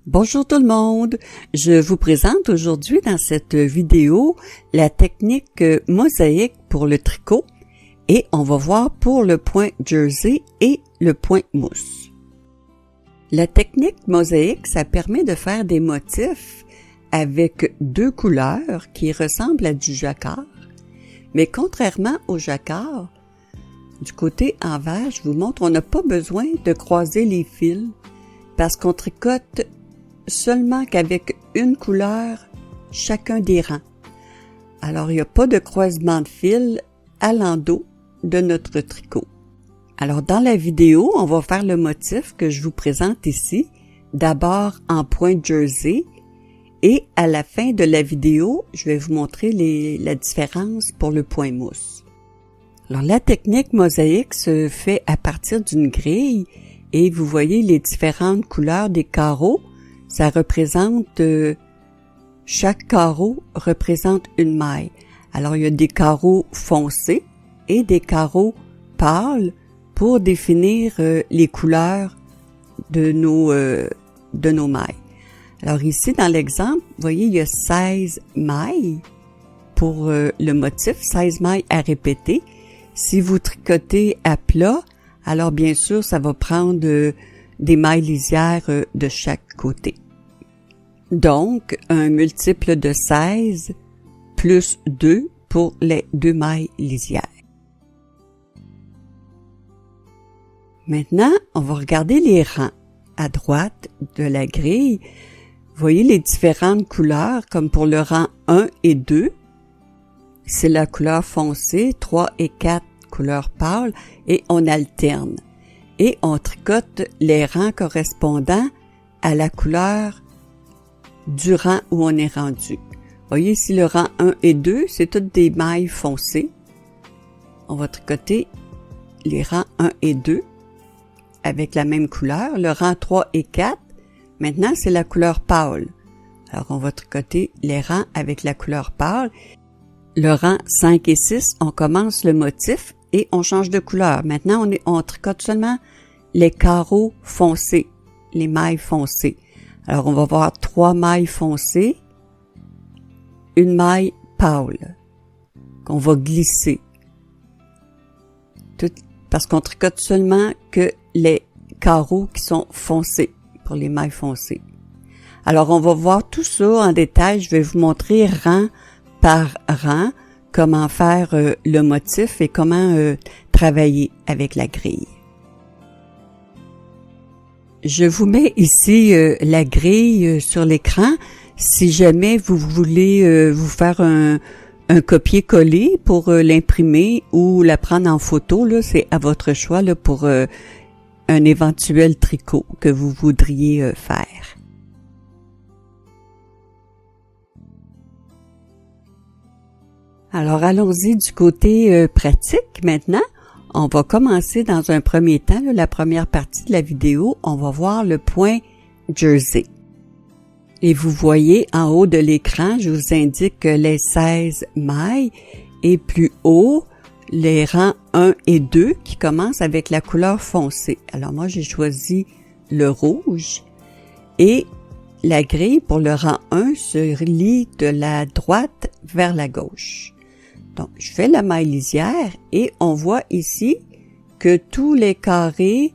Bonjour tout le monde, je vous présente aujourd'hui dans cette vidéo la technique mosaïque pour le tricot et on va voir pour le point jersey et le point mousse. La technique mosaïque, ça permet de faire des motifs avec deux couleurs qui ressemblent à du jacquard, mais contrairement au jacquard, du côté envers, je vous montre, on n'a pas besoin de croiser les fils parce qu'on tricote seulement qu'avec une couleur chacun des rangs. Alors, il n'y a pas de croisement de fils à l'endos de notre tricot. Alors, dans la vidéo, on va faire le motif que je vous présente ici, d'abord en point jersey, et à la fin de la vidéo, je vais vous montrer la différence pour le point mousse. Alors, la technique mosaïque se fait à partir d'une grille, et vous voyez les différentes couleurs des carreaux. Ça représente, chaque carreau représente une maille. Alors, il y a des carreaux foncés et des carreaux pâles pour définir les couleurs de nos mailles. Alors ici, dans l'exemple, vous voyez, il y a 16 mailles pour le motif, 16 mailles à répéter. Si vous tricotez à plat, alors bien sûr, ça va prendre des mailles lisières de chaque côté. Donc, un multiple de 16 plus 2 pour les deux mailles lisières. Maintenant, on va regarder les rangs. À droite de la grille, vous voyez les différentes couleurs, comme pour le rang 1 et 2. C'est la couleur foncée, 3 et 4 couleurs pâles, et on alterne. Et on tricote les rangs correspondant à la couleur du rang où on est rendu. Vous voyez ici le rang 1 et 2, c'est toutes des mailles foncées. On va tricoter les rangs 1 et 2 avec la même couleur. Le rang 3 et 4, maintenant c'est la couleur pâle. Alors on va tricoter les rangs avec la couleur pâle. Le rang 5 et 6, on commence le motif et on change de couleur. Maintenant on tricote seulement les carreaux foncés, les mailles foncées. Alors, on va voir 3 mailles foncées, une maille pâle qu'on va glisser. Parce qu'on tricote seulement que les carreaux qui sont foncés, pour les mailles foncées. Alors, on va voir tout ça en détail. Je vais vous montrer rang par rang comment faire le motif et comment travailler avec la grille. Je vous mets ici la grille sur l'écran. Si jamais vous voulez vous faire un copier-coller pour l'imprimer ou la prendre en photo, là, c'est à votre choix là, pour un éventuel tricot que vous voudriez faire. Alors, allons-y du côté pratique maintenant. On va commencer dans un premier temps, là, la première partie de la vidéo, on va voir le point jersey. Et vous voyez en haut de l'écran, je vous indique les 16 mailles et plus haut, les rangs 1 et 2 qui commencent avec la couleur foncée. Alors moi, j'ai choisi le rouge et la grille pour le rang 1 se relie de la droite vers la gauche. Donc, je fais la maille lisière et on voit ici que tous les carrés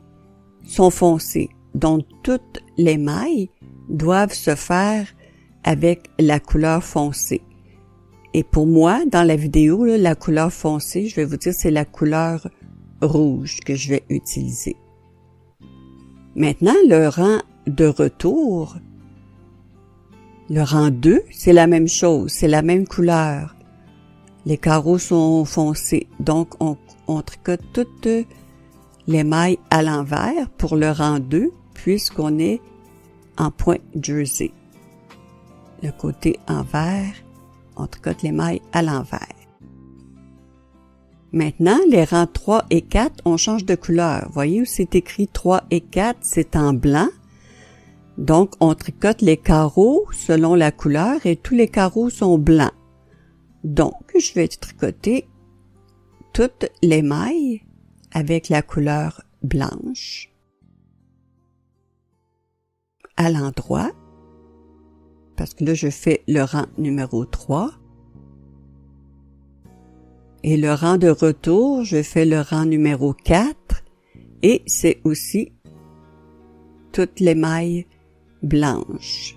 sont foncés. Donc, toutes les mailles doivent se faire avec la couleur foncée. Et pour moi, dans la vidéo, là, la couleur foncée, je vais vous dire, c'est la couleur rouge que je vais utiliser. Maintenant, le rang de retour, le rang 2, c'est la même chose, c'est la même couleur. Les carreaux sont foncés, donc on tricote toutes les mailles à l'envers pour le rang 2, puisqu'on est en point jersey. Le côté envers, on tricote les mailles à l'envers. Maintenant, les rangs 3 et 4, on change de couleur. Voyez où c'est écrit 3 et 4, c'est en blanc. Donc, on tricote les carreaux selon la couleur et tous les carreaux sont blancs. Donc, je vais tricoter toutes les mailles avec la couleur blanche. à l'endroit, parce que là, je fais le rang numéro 3. Et le rang de retour, je fais le rang numéro 4. Et c'est aussi toutes les mailles blanches.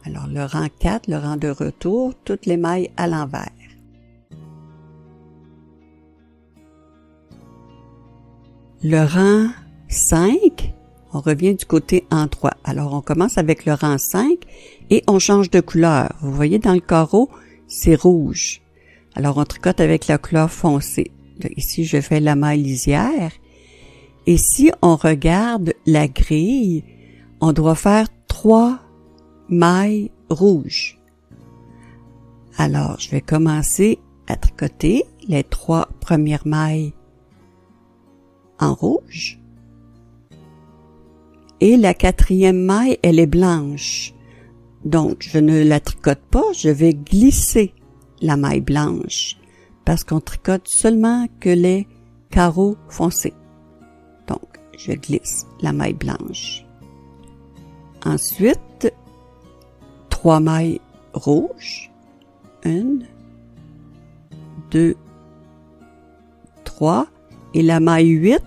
Alors, le rang 4, le rang de retour, toutes les mailles à l'envers. Le rang 5, on revient du côté endroit. Alors, on commence avec le rang 5 et on change de couleur. Vous voyez, dans le carreau, c'est rouge. Alors, on tricote avec la couleur foncée. Là, ici, je fais la maille lisière. Et si on regarde la grille, on doit faire 3 mailles rouges. Alors, je vais commencer à tricoter les 3 premières mailles en rouge. Et la 4e maille, elle est blanche. Donc, je ne la tricote pas, je vais glisser la maille blanche parce qu'on tricote seulement que les carreaux foncés. Donc, je glisse la maille blanche. Ensuite, 3 mailles rouges. 1, 2, 3. Et la maille 8,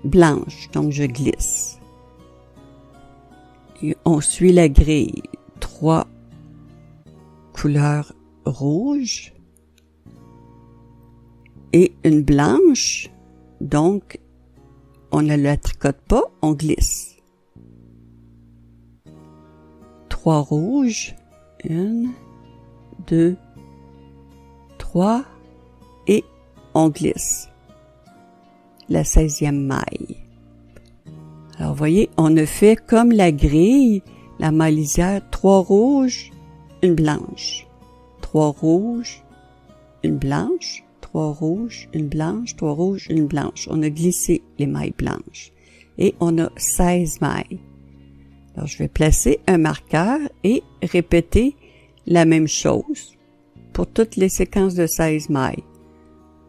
blanche. Donc, je glisse. Et on suit la grille. 3 couleurs rouges et une blanche. Donc, on ne la tricote pas, on glisse. 3 rouges. 1, 2, 3 et on glisse la 16e maille. Alors, vous voyez, on a fait comme la grille, la maille lisière, 3 rouges, une blanche. 3 rouges, une blanche, 3 rouges, une blanche, 3 rouges, une blanche. On a glissé les mailles blanches. Et on a 16 mailles. Alors, je vais placer un marqueur et répéter la même chose pour toutes les séquences de 16 mailles.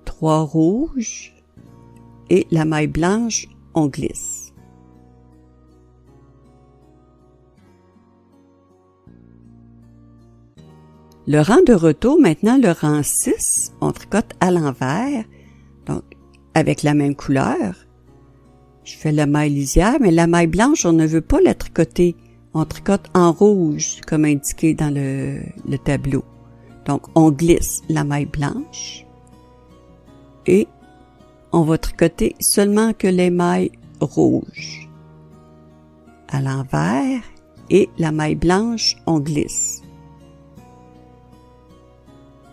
3 rouges et la maille blanche, on glisse. Le rang de retour, maintenant le rang 6, on tricote à l'envers, donc avec la même couleur. Je fais la maille lisière, mais la maille blanche, on ne veut pas la tricoter. On tricote en rouge, comme indiqué dans le tableau. Donc, on glisse la maille blanche et on va tricoter seulement que les mailles rouges. À l'envers et la maille blanche, on glisse.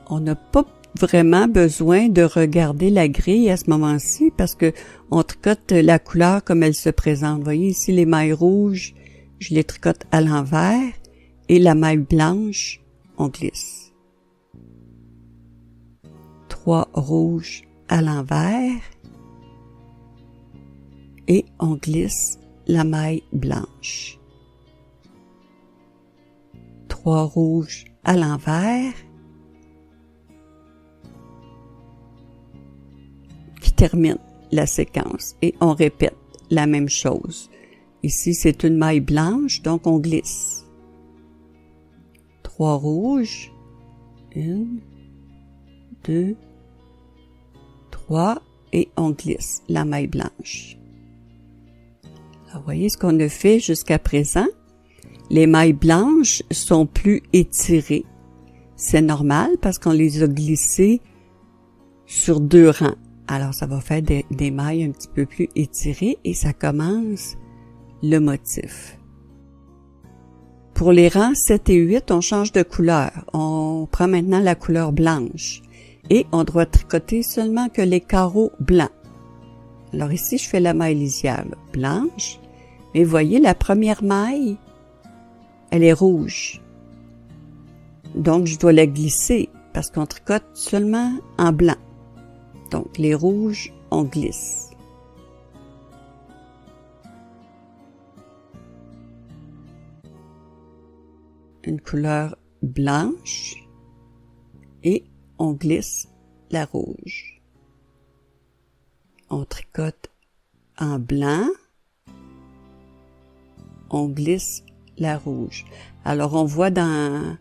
On n'a pas vraiment besoin de regarder la grille à ce moment-ci parce que on tricote la couleur comme elle se présente. Vous voyez ici les mailles rouges, je les tricote à l'envers et la maille blanche, on glisse. 3 rouges à l'envers et on glisse la maille blanche. 3 rouges à l'envers qui termine la séquence et on répète la même chose. Ici, c'est une maille blanche, donc on glisse. 3 rouges, 1, 2, 3 et on glisse la maille blanche. Alors, voyez ce qu'on a fait jusqu'à présent. Les mailles blanches sont plus étirées. C'est normal parce qu'on les a glissées sur 2 rangs. Alors, ça va faire des mailles un petit peu plus étirées et ça commence le motif. Pour les rangs 7 et 8, on change de couleur. On prend maintenant la couleur blanche et on doit tricoter seulement que les carreaux blancs. Alors ici, je fais la maille lisière là, blanche. Mais vous voyez, la première maille, elle est rouge. Donc, je dois la glisser parce qu'on tricote seulement en blanc. Donc, les rouges, on glisse. Une couleur blanche et on glisse la rouge. On tricote en blanc, on glisse la rouge. Alors, on voit dans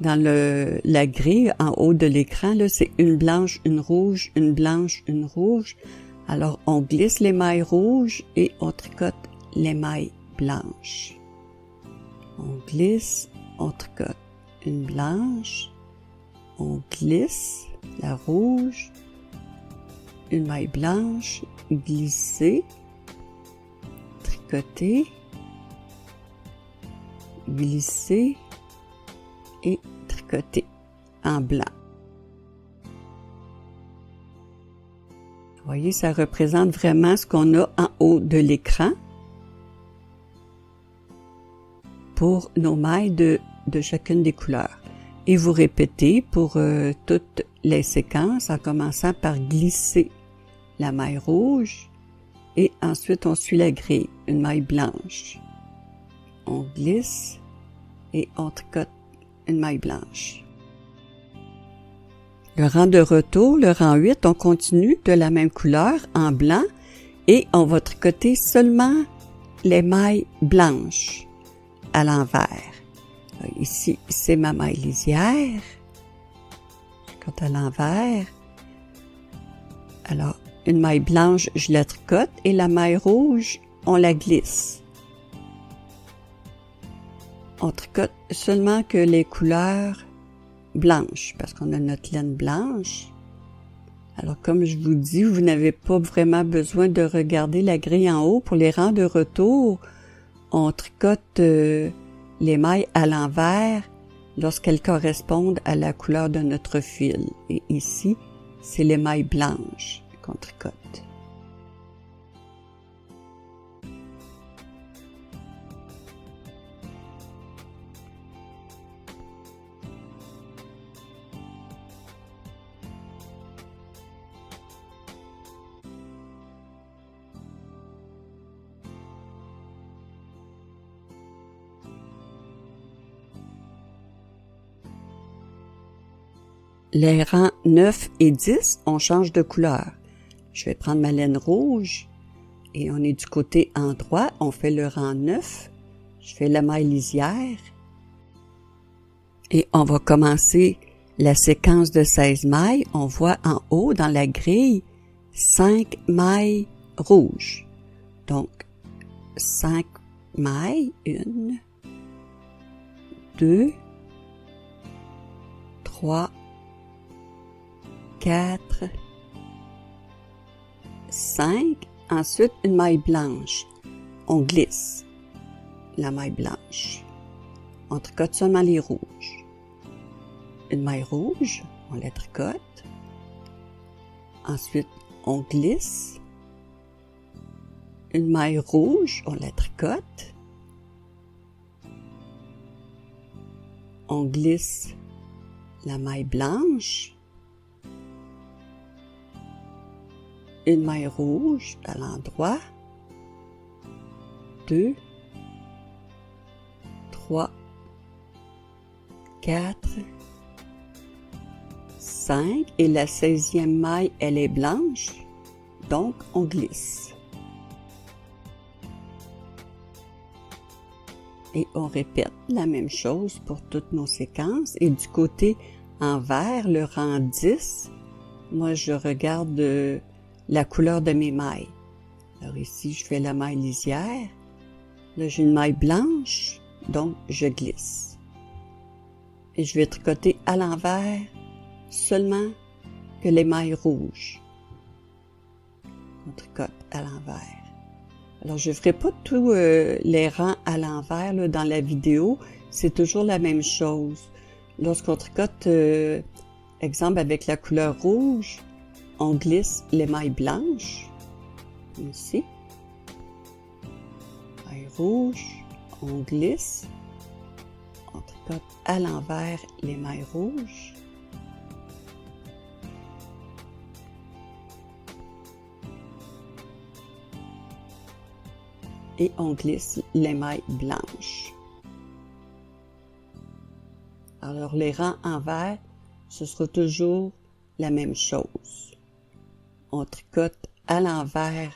la grille en haut de l'écran, là, c'est une blanche, une rouge, une blanche, une rouge. Alors, on glisse l'émail rouge et on tricote l'émail blanche. On glisse, on tricote une blanche, on glisse la rouge, une maille blanche, glisser, tricoter, glisser et tricoter en blanc. Vous voyez, ça représente vraiment ce qu'on a en haut de l'écran pour nos mailles de chacune des couleurs. Et vous répétez pour toutes les séquences en commençant par glisser la maille rouge et ensuite on suit la grille, une maille blanche. On glisse et on tricote une maille blanche. Le rang de retour, le rang 8, on continue de la même couleur en blanc et on va tricoter seulement les mailles blanches à l'envers. Ici, c'est ma maille lisière. Je tricote à l'envers. Alors, une maille blanche, je la tricote et la maille rouge, on la glisse. On tricote seulement que les couleurs blanches parce qu'on a notre laine blanche. Alors, comme je vous dis, vous n'avez pas vraiment besoin de regarder la grille en haut. Pour les rangs de retour, on tricote les mailles à l'envers lorsqu'elles correspondent à la couleur de notre fil. Et ici, c'est les mailles blanches qu'on tricote. Les rangs 9 et 10, on change de couleur. Je vais prendre ma laine rouge et on est du côté endroit. On fait le rang 9. Je fais la maille lisière et on va commencer la séquence de 16 mailles. On voit en haut dans la grille 5 mailles rouges. Donc, 5 mailles, 1, 2, 3, 4, 5, ensuite une maille blanche. On glisse la maille blanche. On tricote seulement les rouges. Une maille rouge, on la tricote. Ensuite, on glisse. Une maille rouge, on la tricote. On glisse la maille blanche. Une maille rouge à l'endroit, 2, 3, 4, 5 et la 16e maille, elle est blanche, donc on glisse. Et on répète la même chose pour toutes nos séquences. Et du côté envers, le rang 10, moi je regarde la couleur de mes mailles. Alors ici, je fais la maille lisière. Là, j'ai une maille blanche, donc je glisse. Et je vais tricoter à l'envers seulement que les mailles rouges. On tricote à l'envers. Alors, je ne ferai pas tous les rangs à l'envers là, dans la vidéo. C'est toujours la même chose. Lorsqu'on tricote, exemple avec la couleur rouge, on glisse les mailles blanches, ici, maille rouge, on glisse, on tricote à l'envers les mailles rouges, et on glisse les mailles blanches. Alors les rangs envers, ce sera toujours la même chose. On tricote à l'envers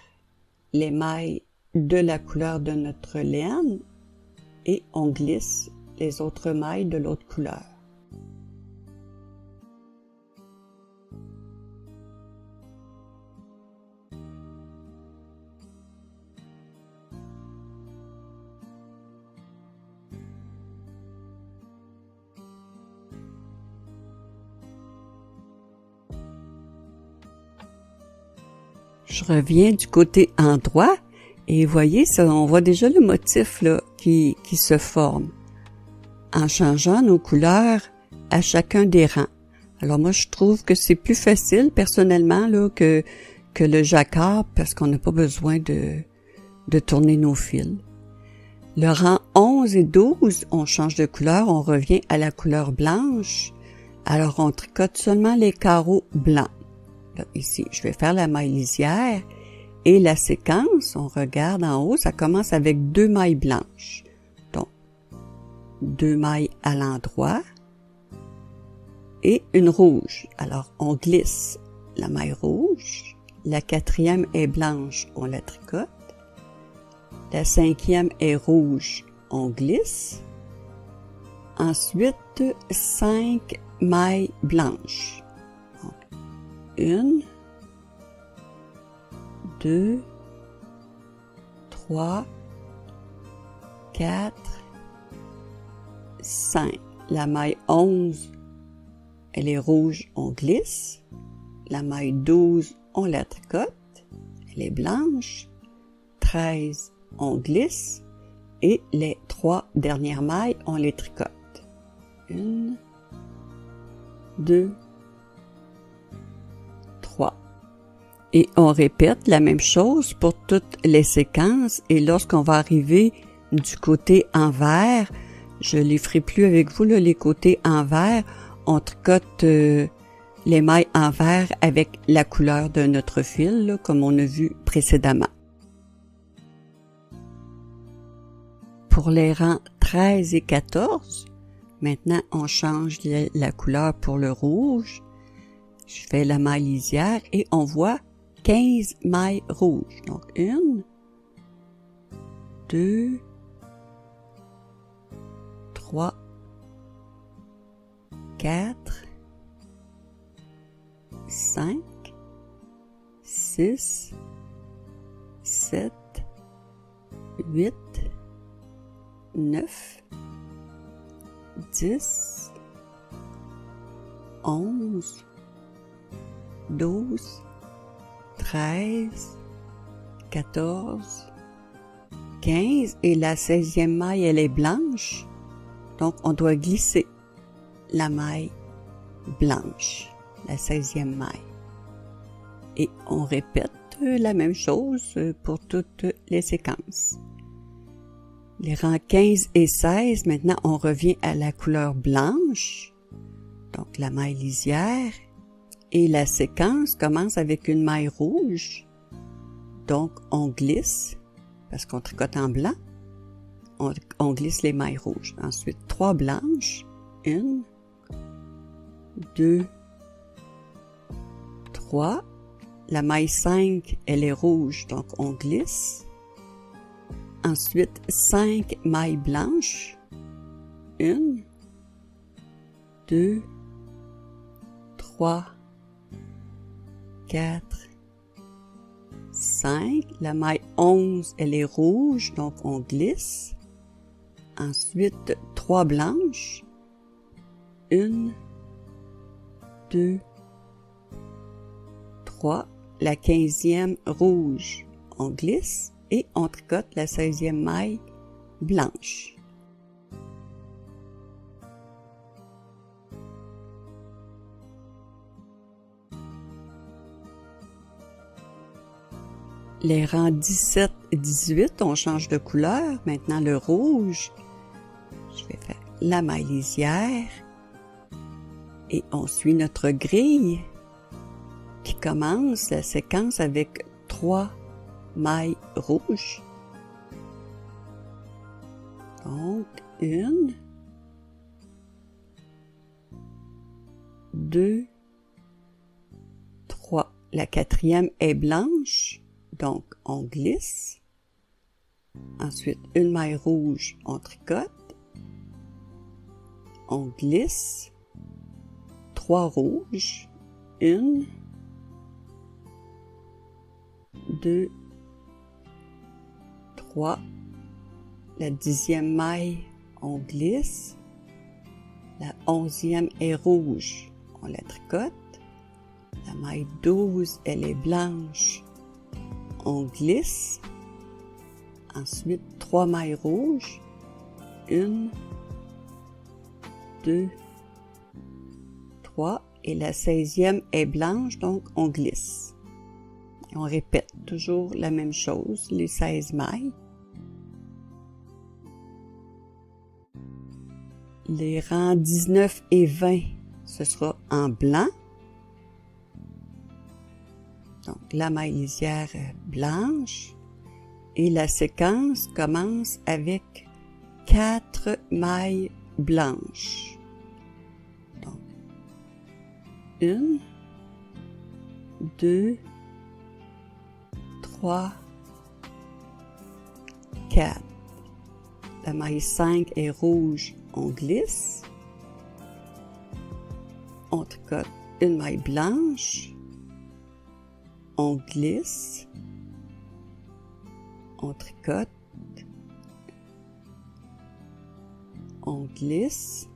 les mailles de la couleur de notre laine et on glisse les autres mailles de l'autre couleur. Je reviens du côté endroit et voyez, ça, on voit déjà le motif là, qui se forme en changeant nos couleurs à chacun des rangs. Alors moi, je trouve que c'est plus facile personnellement là, que le jacquard parce qu'on n'a pas besoin de tourner nos fils. Le rang 11 et 12, on change de couleur, on revient à la couleur blanche. Alors on tricote seulement les carreaux blancs. Là, ici, je vais faire la maille lisière et la séquence, on regarde en haut, ça commence avec 2 mailles blanches. Donc, 2 mailles à l'endroit et une rouge. Alors, on glisse la maille rouge, la 4e est blanche, on la tricote, la 5e est rouge, on glisse. Ensuite, 5 mailles blanches. 1, 2, 3, 4, 5. La maille 11, elle est rouge, on glisse. La maille 12, on la tricote, elle est blanche. 13, on glisse. Et les 3 dernières mailles, on les tricote. 1, 2, 3. Et on répète la même chose pour toutes les séquences et lorsqu'on va arriver du côté envers, je les ferai plus avec vous, là, les côtés envers, on tricote les mailles envers avec la couleur de notre fil, là, comme on a vu précédemment. Pour les rangs 13 et 14, maintenant on change la couleur pour le rouge. Je fais la maille lisière et on voit 15 mailles rouges. Donc, 1, 2, 3, 4, 5, 6, 7, 8, 9, 10, 11, 12, 13, 14, 15 et la 16e maille, elle est blanche. Donc, on doit glisser la maille blanche, la 16e maille. Et on répète la même chose pour toutes les séquences. Les rangs 15 et 16, maintenant, on revient à la couleur blanche. Donc, la maille lisière. Et la séquence commence avec une maille rouge. Donc, on glisse, parce qu'on tricote en blanc, on glisse les mailles rouges. Ensuite, 3 blanches. 1, 2, 3. La maille 5, elle est rouge, donc on glisse. Ensuite, 5 mailles blanches. 1, 2, 3, 4, 5. La maille 11, elle est rouge, donc on glisse. Ensuite, 3 blanches. 1, 2, 3. La 15e rouge, on glisse et on tricote la 16e maille blanche. Les rangs 17 et 18, on change de couleur. Maintenant, le rouge, je vais faire la maille lisière et on suit notre grille qui commence la séquence avec 3 mailles rouges. Donc, 1, 2, 3. La 4e est blanche. donc on glisse. Ensuite, une maille rouge, on tricote. On glisse. 3 rouges. 1, 2, 3. La 10e maille, on glisse. La 11e est rouge, on la tricote. La maille 12, elle est blanche, on glisse. Ensuite, 3 mailles rouges. 1, 2, 3. Et la 16e est blanche, donc on glisse. Et on répète toujours la même chose, les 16 mailles. Les rangs 19 et 20, ce sera en blanc. Donc, la maille lisière blanche. Et la séquence commence avec 4 mailles blanches. Donc, 1, 2, 3, 4. La maille 5 est rouge, on glisse. On tricote une maille blanche. On glisse. On tricote. On glisse.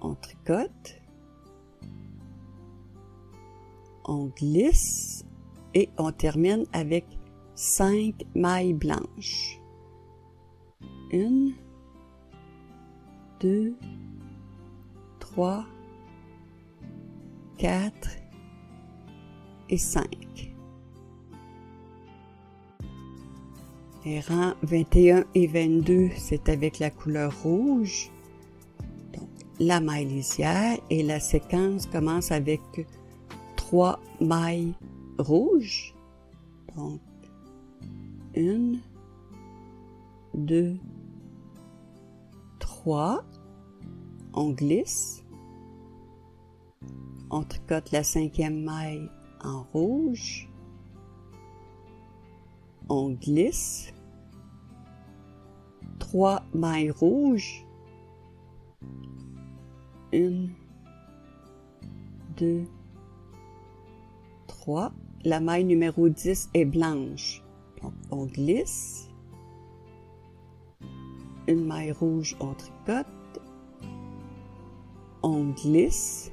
On tricote. On glisse. Et on termine avec 5 mailles blanches. 1, 2, 3, 4 et 5. Les rangs 21 et 22, c'est avec la couleur rouge. Donc, la maille lisière et la séquence commence avec 3 mailles rouges. Donc, 1, 2, 3. On glisse. On tricote la 5e maille en rouge. On glisse. 3 mailles rouges. 1, 2, 3. La maille numéro 10 est blanche. Donc, on glisse. Une maille rouge, on tricote. On glisse.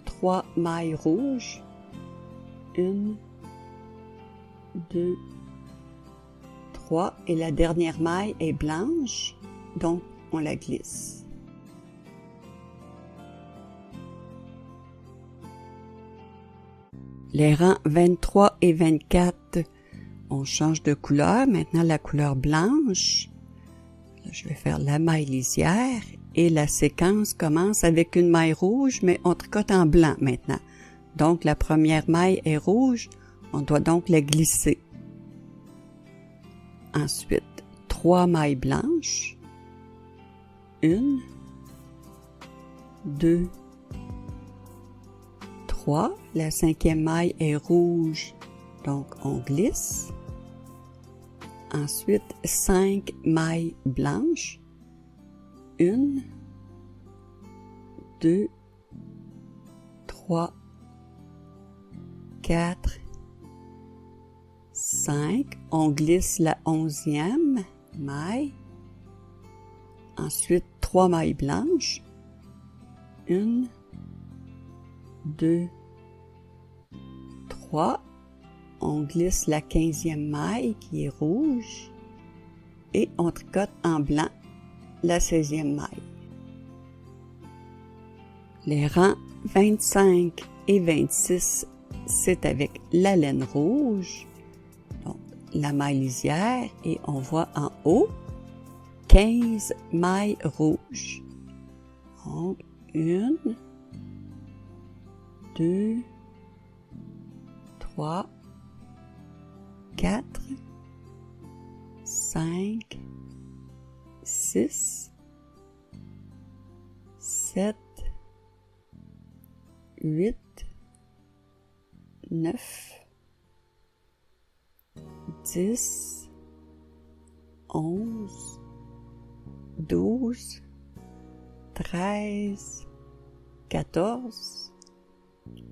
3 mailles rouges. 1, 2, 3. Et la dernière maille est blanche, donc on la glisse. Les rangs 23 et 24, on change de couleur. Maintenant, la couleur blanche. Là, je vais faire la maille lisière et la séquence commence avec une maille rouge, mais on tricote en blanc maintenant. Donc, la première maille est rouge, on doit donc la glisser. Ensuite, 3 mailles blanches. 1, 2, 3. La 5e maille est rouge, donc on glisse. Ensuite, 5 mailles blanches. 1, 2, 3, 4, 5. On glisse la 11e maille. Ensuite, 3 mailles blanches. 1, 2, 3. On glisse la 15e maille qui est rouge et on tricote en blanc la 16e maille. Les rangs 25 et 26, c'est avec la laine rouge, donc la maille lisière, et on voit en haut 15 mailles rouges. Donc, 1, 2, 3, 4, 5, 6, 7, 8, 9, 10, 11, 12, 13, 14,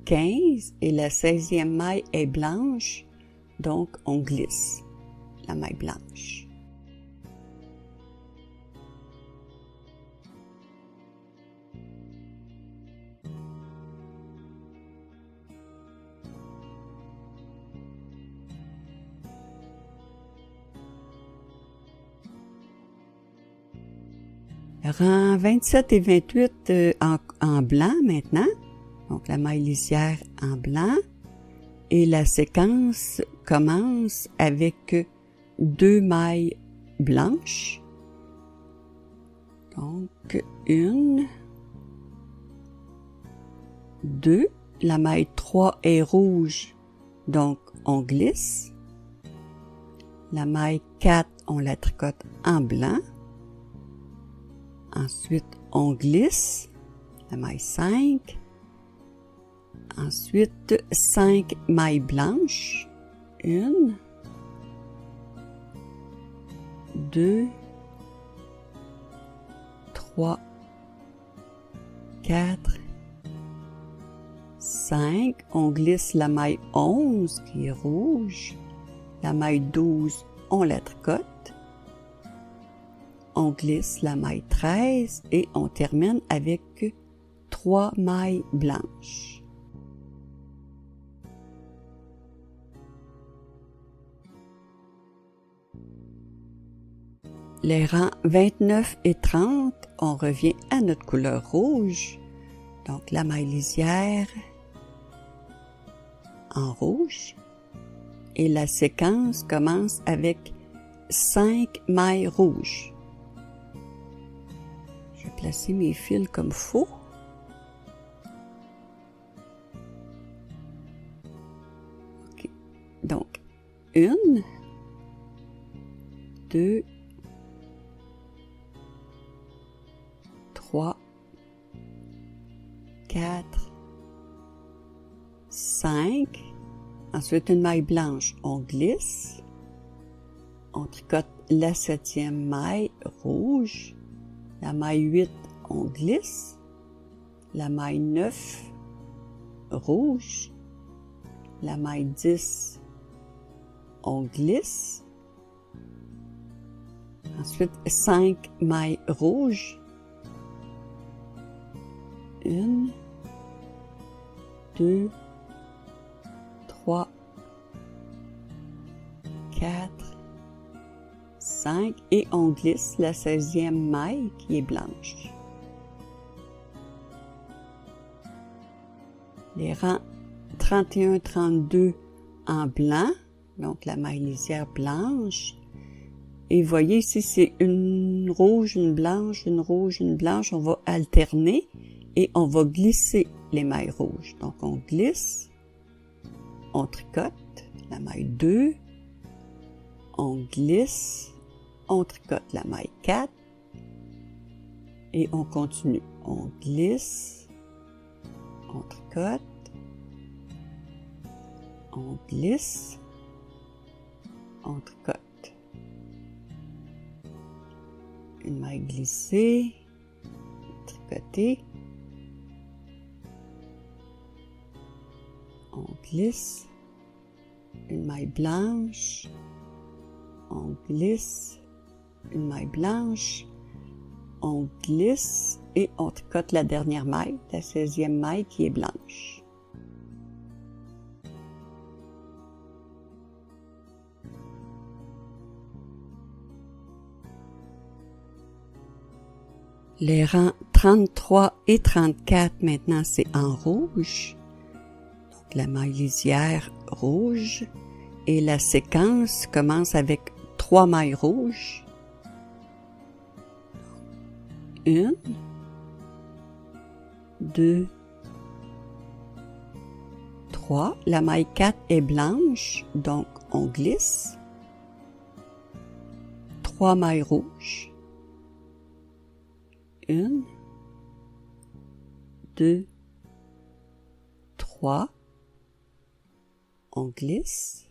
15 et la 16e maille est blanche, donc on glisse la maille blanche. Rang 27 et 28 en blanc maintenant, donc la maille lisière en blanc, et la séquence commence avec 2 mailles blanches, donc 1, 2, la maille 3 est rouge, donc on glisse, la maille 4 on la tricote en blanc, ensuite on glisse la maille 5, ensuite 5 mailles blanches, 1, 2, 3, 4, 5, on glisse la maille 11 qui est rouge, la maille 12 on la tricote, on glisse la maille 13 et on termine avec 3 mailles blanches. Les rangs 29 et 30, on revient à notre couleur rouge, donc la maille lisière en rouge, et la séquence commence avec 5 mailles rouges. Je vais placer mes fils comme faux. OK. Donc, 1, 2, 3, 4, 5. Ensuite, une maille blanche, on glisse. On tricote la 7e maille rouge. La maille 8, on glisse. La maille 9, rouge. La maille 10, on glisse. Ensuite, 5 mailles rouges. 1, 2, 3, 4, 5 et on glisse la 16e maille qui est blanche. Les rangs 31-32 en blanc, donc la maille lisière blanche. Et voyez ici, c'est une rouge, une blanche, une rouge, une blanche. On va alterner et on va glisser les mailles rouges. Donc on glisse, on tricote la maille 2, on glisse, on tricote la maille 4 et on continue. On glisse, on tricote, on glisse, on tricote. Une maille glissée, tricotée, on glisse, une maille blanche, on glisse, une maille blanche, on glisse et on tricote la dernière maille, la 16e maille qui est blanche. Les rangs 33 et 34 maintenant c'est en rouge. Donc la maille lisière rouge et la séquence commence avec 3 mailles rouges. 1, 2, 3. La maille 4 est blanche, donc on glisse. 3 mailles rouges. 1, 2, 3. on glisse.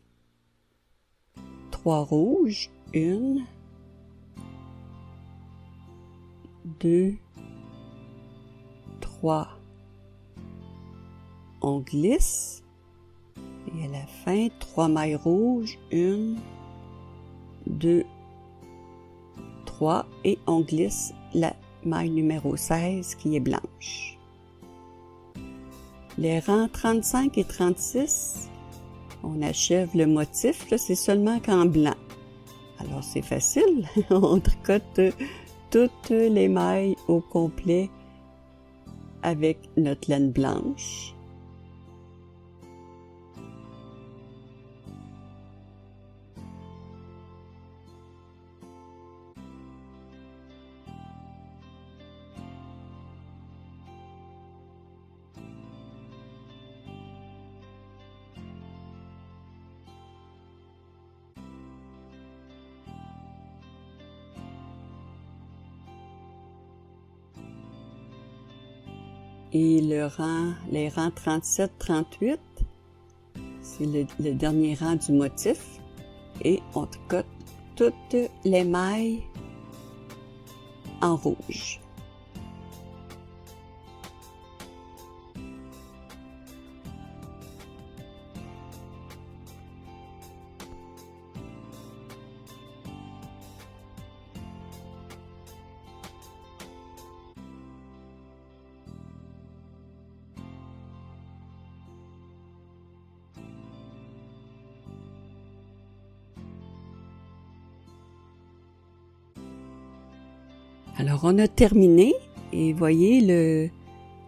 3 rouges, 1, 2, 3, on glisse. Et à la fin, 3 mailles rouges, 1, 2, 3, et on glisse la maille numéro 16 qui est blanche. Les rangs 35 et 36, on achève le motif, là, c'est seulement qu'en blanc. Alors c'est facile, on tricote toutes les mailles au complet avec notre laine blanche. Et les rangs 37-38, c'est le dernier rang du motif. Et on tricote toutes les mailles en rouge. Alors, on a terminé et voyez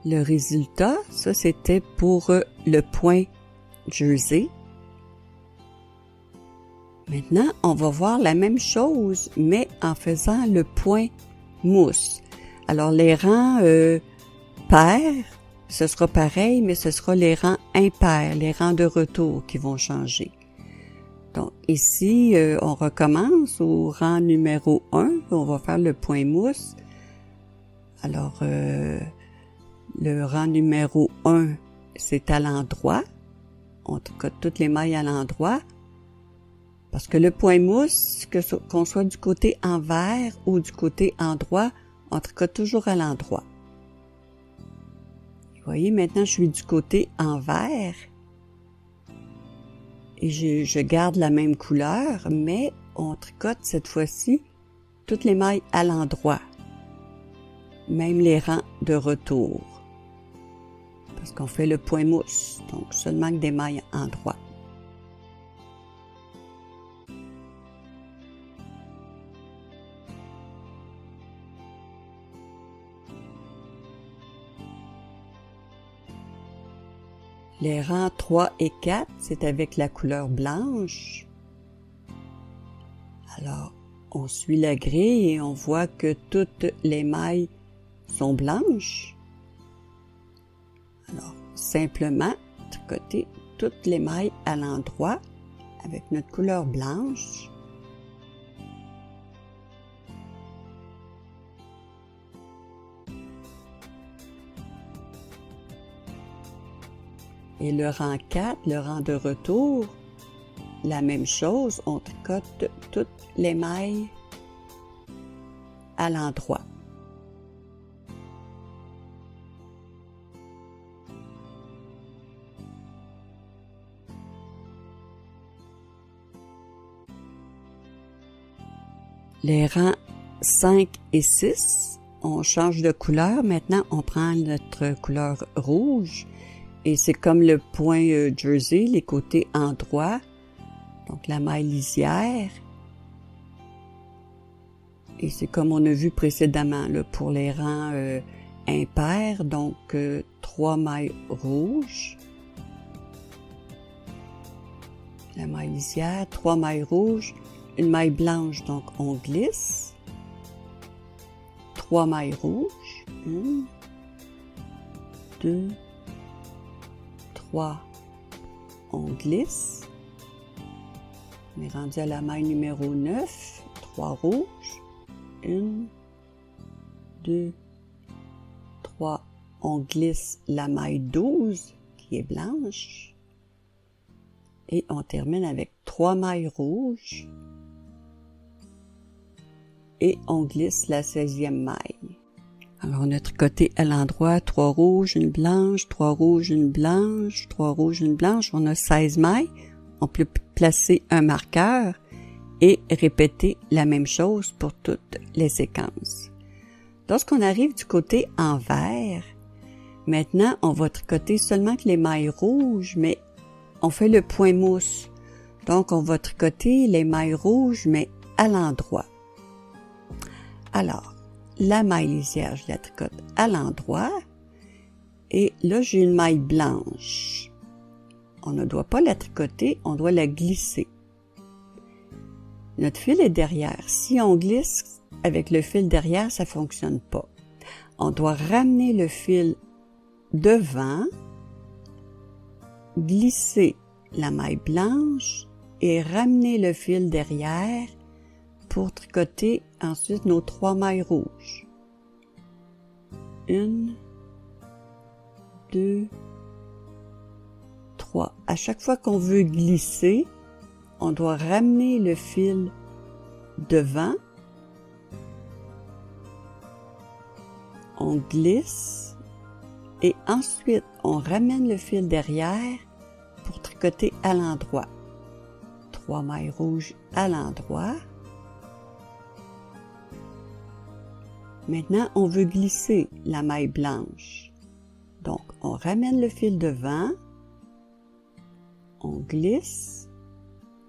le résultat. Ça, c'était pour le point jersey. Maintenant, on va voir la même chose, mais en faisant le point mousse. Alors, les rangs pairs, ce sera pareil, mais ce sera les rangs impairs, les rangs de retour qui vont changer. Donc ici, on recommence au rang numéro 1, on va faire le point mousse. Alors, le rang numéro 1, c'est à l'endroit. On tricote toutes les mailles à l'endroit. Parce que le point mousse, qu'on soit du côté envers ou du côté endroit, on tricote toujours à l'endroit. Vous voyez, maintenant, je suis du côté envers. Et je garde la même couleur, mais on tricote cette fois-ci toutes les mailles à l'endroit. Même les rangs de retour. Parce qu'on fait le point mousse, donc seulement que des mailles endroit. Les rangs 3 et 4, c'est avec la couleur blanche. Alors, on suit la grille et on voit que toutes les mailles sont blanches. Alors, simplement, tricoter toutes les mailles à l'endroit avec notre couleur blanche. Et le rang 4, le rang de retour, la même chose, on tricote toutes les mailles à l'endroit. Les rangs 5 et 6, on change de couleur. Maintenant, on prend notre couleur rouge. Et c'est comme le point jersey, les côtés endroits. Donc la maille lisière. Et c'est comme on a vu précédemment là, pour les rangs impairs. Donc 3 mailles rouges. La maille lisière, 3 mailles rouges, une maille blanche, donc on glisse. 3 mailles rouges. 1, 2, 3, on glisse. On est rendu à la maille numéro 9, 3 rouges. 1, 2, 3, on glisse la maille 12 qui est blanche. et on termine avec 3 mailles rouges et on glisse la 16e maille. Alors on a tricoté à l'endroit 3 rouges, une blanche, 3 rouges, une blanche, 3 rouges, une blanche. On a 16 mailles. On peut placer un marqueur et répéter la même chose pour toutes les séquences. Lorsqu'on arrive du côté envers, maintenant on va tricoter seulement que les mailles rouges, mais on fait le point mousse. Donc on va tricoter les mailles rouges, mais à l'endroit. Alors, la maille lisière, je la tricote à l'endroit. Et là, j'ai une maille blanche. On ne doit pas la tricoter, on doit la glisser. Notre fil est derrière. Si on glisse avec le fil derrière, ça ne fonctionne pas. On doit ramener le fil devant, glisser la maille blanche et ramener le fil derrière pour tricoter ensuite nos 3 mailles rouges. 1, 2, 3. À chaque fois qu'on veut glisser, on doit ramener le fil devant. On glisse et ensuite on ramène le fil derrière pour tricoter à l'endroit. 3 mailles rouges à l'endroit. Maintenant, on veut glisser la maille blanche. Donc, on ramène le fil devant, on glisse,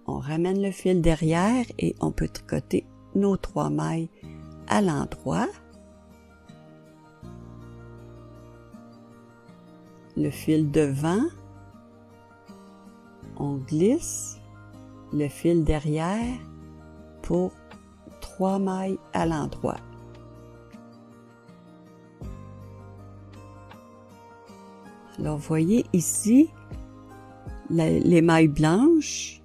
on ramène le fil derrière et on peut tricoter nos 3 mailles à l'endroit. Le fil devant, on glisse, le fil derrière pour 3 mailles à l'endroit. Alors, vous voyez ici, les mailles blanches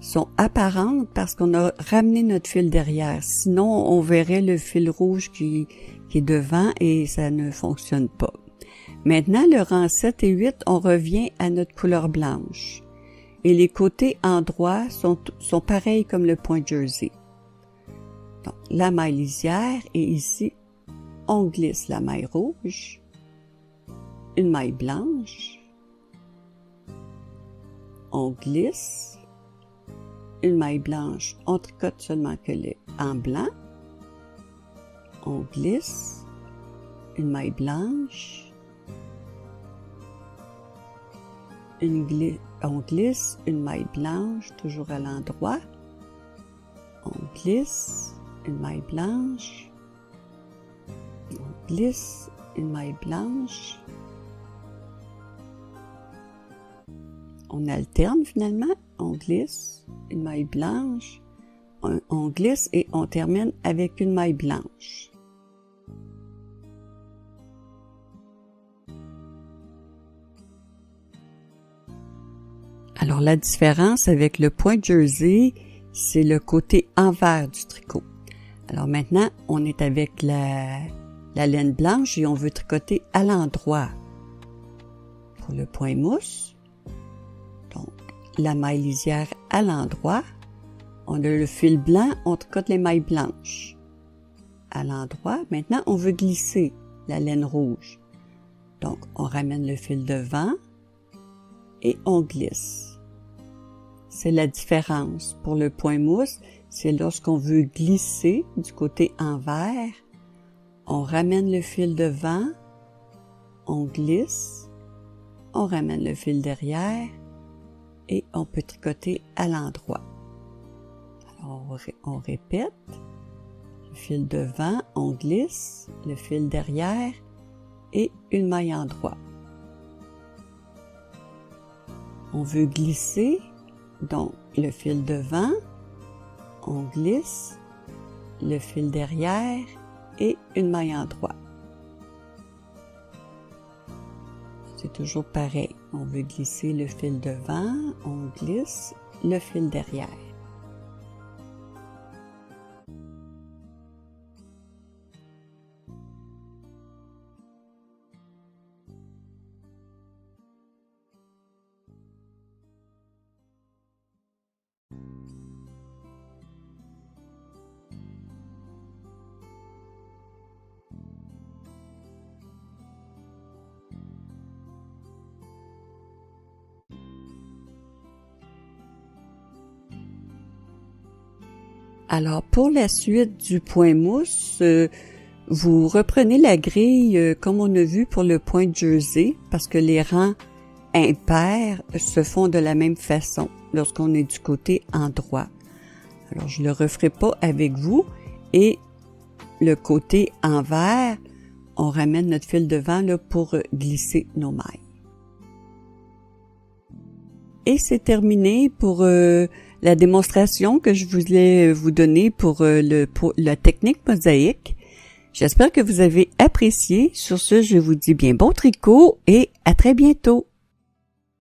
sont apparentes parce qu'on a ramené notre fil derrière. Sinon, on verrait le fil rouge qui est devant et ça ne fonctionne pas. Maintenant, le rang 7 et 8, on revient à notre couleur blanche. Et les côtés endroits sont pareils comme le point jersey. Donc, la maille lisière et ici, on glisse la maille rouge, une maille blanche, on glisse, une maille blanche, on tricote seulement que en blanc, on glisse, une maille blanche, on glisse, une maille blanche, toujours à l'endroit, on glisse, une maille blanche, on glisse, une maille blanche, on alterne finalement, on glisse, une maille blanche, on glisse et on termine avec une maille blanche. Alors la différence avec le point jersey, c'est le côté envers du tricot. Alors maintenant, on est avec la laine blanche et on veut tricoter à l'endroit. Pour le point mousse, donc la maille lisière à l'endroit, on a le fil blanc, on tricote les mailles blanches. À l'endroit, maintenant on veut glisser la laine rouge. Donc on ramène le fil devant et on glisse. C'est la différence. Pour le point mousse, c'est lorsqu'on veut glisser du côté envers, on ramène le fil devant, on glisse, on ramène le fil derrière et on peut tricoter à l'endroit. Alors on répète, le fil devant, on glisse, le fil derrière et une maille endroit. On veut glisser, donc le fil devant, on glisse, le fil derrière et une maille endroit. C'est toujours pareil. On veut glisser le fil devant, on glisse le fil derrière. Alors, pour la suite du point mousse, vous reprenez la grille comme on a vu pour le point jersey, parce que les rangs impairs se font de la même façon lorsqu'on est du côté endroit. Alors, je le referai pas avec vous. Et le côté envers, on ramène notre fil devant là, pour glisser nos mailles. Et c'est terminé pour la démonstration que je voulais vous donner pour la technique mosaïque. J'espère que vous avez apprécié. Sur ce, je vous dis bien bon tricot et à très bientôt.